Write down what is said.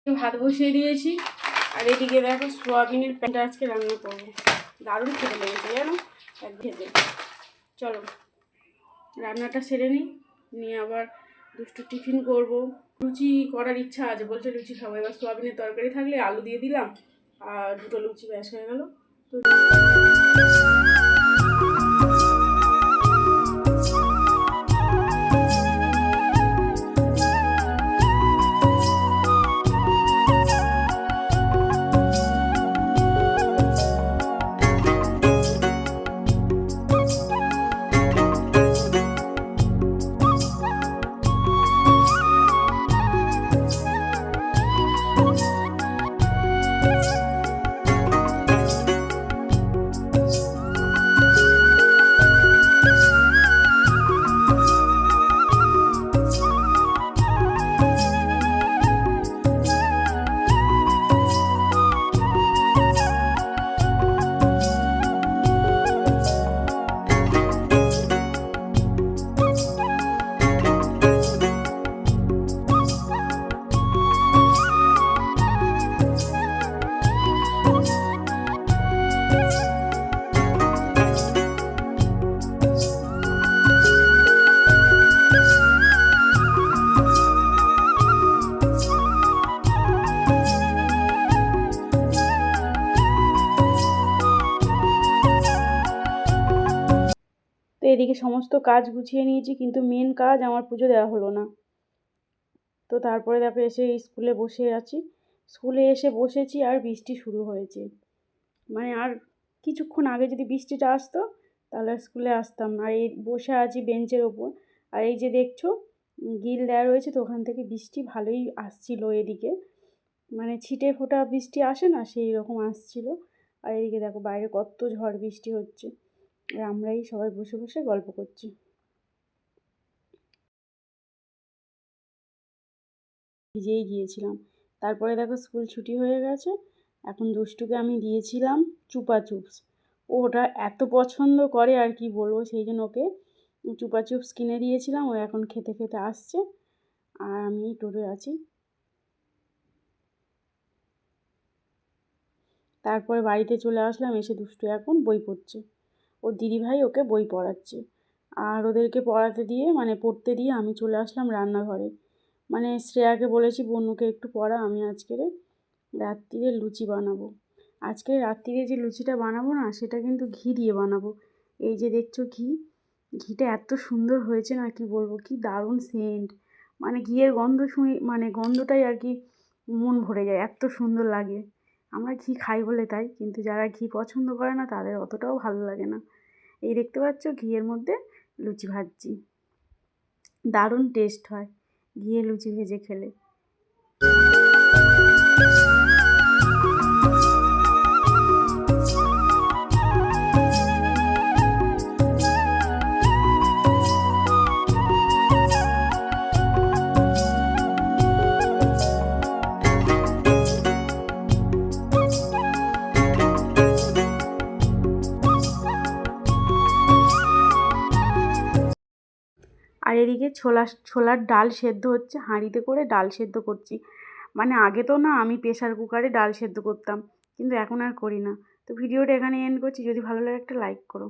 ভাত বসিয়ে দিয়েছি আর এদিকে দেখো সোয়াবিনের প্যান্ট আজকে রান্না করবো। দারুণ খেতে লেগেছে জানো এক ভেজে। চলো রান্নাটা সেরে নিয়ে আবার দুষ্টু টিফিন করব। লুচি করার ইচ্ছা আছে, বলছে লুচি খাবো। এবার সোয়াবিনের তরকারি থাকলে আলু দিয়ে দিলাম আর দুটো লুচি ব্যাস হয়ে গেল। তো এদিকে সমস্ত কাজ গুছিয়ে নিয়েছি, কিন্তু মেন কাজ আমার পুজো দেওয়া হলো না। তো তারপরে দেখো এসে স্কুলে বসে আছি। স্কুলে এসে বসেছি আর বৃষ্টি শুরু হয়েছে। মানে আর কিছুক্ষণ আগে যদি বৃষ্টিটা আসতো তাহলে স্কুলে আসতাম না। আর এই বসে আছি বেঞ্চের ওপর, আর এই যে দেখছো গিল দেওয়া রয়েছে, তো ওখান থেকে বৃষ্টি ভালোই আসছিল এদিকে। মানে ছিটে ফোটা বৃষ্টি আসে না, সেই রকম আসছিল। আর এদিকে দেখো বাইরে কত ঝড় বৃষ্টি হচ্ছে, আর আমরাই সবাই বসে বসে গল্প করছি। ভিজেই গিয়েছিলাম। তারপরে দেখো স্কুল ছুটি হয়ে গেছে। এখন দুষ্টুকে আমি দিয়েছিলাম চুপা চুপস। ও ওটা এত পছন্দ করে আর কি বলবো, সেই জন্য ওকে চুপা চুপস কিনে দিয়েছিলাম। ও এখন খেতে খেতে আসছে আর আমি টোরে আছি। তারপরে বাড়িতে চলে আসলাম, এসে দুষ্টু এখন বই পড়ছে। ওর দিদিভাই ওকে বই পড়াচ্ছে। আর ওদেরকে পড়াতে দিয়ে মানে পড়তে দিয়ে আমি চলে আসলাম রান্নাঘরে। মানে শ্রেয়াকে বলেছি বনুকে একটু পড়া, আমি আজকের রাত্রিরে লুচি বানাবো। আজকে রাত্রিরে যে লুচিটা বানাবো না, সেটা কিন্তু ঘি দিয়ে বানাবো। এই যে দেখছো ঘিটা এত সুন্দর হয়েছে না, কি বলবো, কি দারুণ সেন্ট। মানে ঘিয়ের গন্ধ শুনি, মানে গন্ধটাই আর কি মন ভরে যায়, এত সুন্দর লাগে। আমরা ঘি খাই বলে তাই, কিন্তু যারা ঘি পছন্দ করে না তাদের অতটাও ভালো লাগে না। এই দেখতে পাচ্ছ ঘিয়ের মধ্যে লুচি ভাজছি, দারুণ টেস্ট হয় ঘিয়ে লুচি ভেজে খেলে। আর এদিকে ছোলার ডাল সেদ্ধ হচ্ছে, হাঁড়িতে করে ডাল সেদ্ধ করছি। মানে আগে তো না আমি প্রেসার কুকারে ডাল সেদ্ধ করতাম, কিন্তু এখন আর করি না। তো ভিডিওটা এখানে এন্ড করছি। যদি ভালো লাগে একটা লাইক করো।